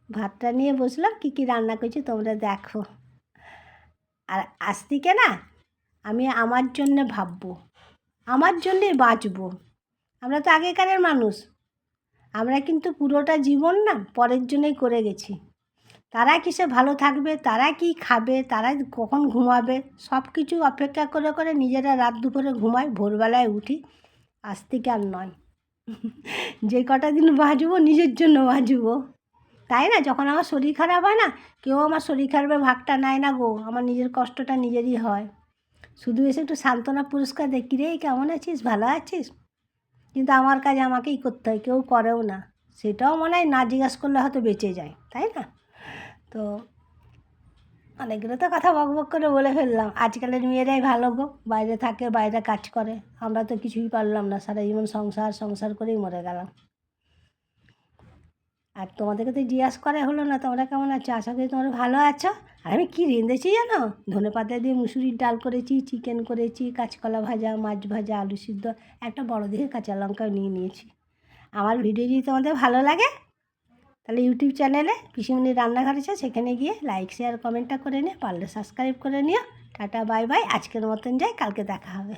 ভাতটা নিয়ে বসলাম, কী কী রান্না করছি তোমরা দেখো। আর আজ থেকে না আমি আমার জন্যে ভাববো, আমার জন্যে বাঁচবো। আমরা তো আগেকারের মানুষ, আমরা কিন্তু পুরোটা জীবন না পরের জন্যই করে গেছি। তারা কিসে ভালো থাকবে, তারা কি খাবে, তারা কখন ঘুমাবে, সব কিছু অপেক্ষা করে করে নিজেরা রাত দুপুরে ঘুমাই, ভোরবেলায় উঠি। আজ থেকে আর নয়। যে কটা দিন বাঁচবো নিজের জন্য বাঁচবো, তাই না? যখন আমার শরীর খারাপ হয় না, কেউ আমার শরীর খারাপের ভাগটা নেয় না গো, আমার নিজের কষ্টটা নিজেরই হয়। শুধু এসে একটু সান্ত্বনা পুরস্কার দেয়, কিরে কেমন আছিস, ভালো আছিস? কিন্তু আমার কাজ আমাকেই করতে হয়, কেউ করেও না। সেটাও মনে হয় না জিজ্ঞাসা করলে হয়তো বেঁচে যায়, তাই না? তো অনেকগুলো তো কথা বক বক করে বলে ফেললাম। আজকালের মেয়েরাই ভালো গো, বাইরে থাকে, বাইরে কাজ করে। আমরা তো কিছুই পারলাম না, সারা জীবন সংসার সংসার করেই মরে গেলাম। আর তোমাদেরকে তো জিজ্ঞাসা করা হলো না তোমরা কেমন আছো, আশা করি তোমরা ভালো আছো। আর আমি কী রেঁধেছি জানো? ধনেপাতা দিয়ে মুসুরির ডাল করেছি, চিকেন করেছি, কাঁচকলা ভাজা, মাছ ভাজা, আলু সিদ্ধ, একটা বড় দেখে কাঁচা লঙ্কাও নিয়ে নিয়েছি। আমার ভিডিও যদি তোমাদের ভালো লাগে তাহলে ইউটিউব চ্যানেলে পিসিমণি রান্নাঘর আছে, সেখানে গিয়ে লাইক শেয়ার কমেন্টটা করে নিও, পারলে সাবস্ক্রাইব করে নিও। টাটা বাই বাই, আজকের মতন যাই, কালকে দেখা হবে।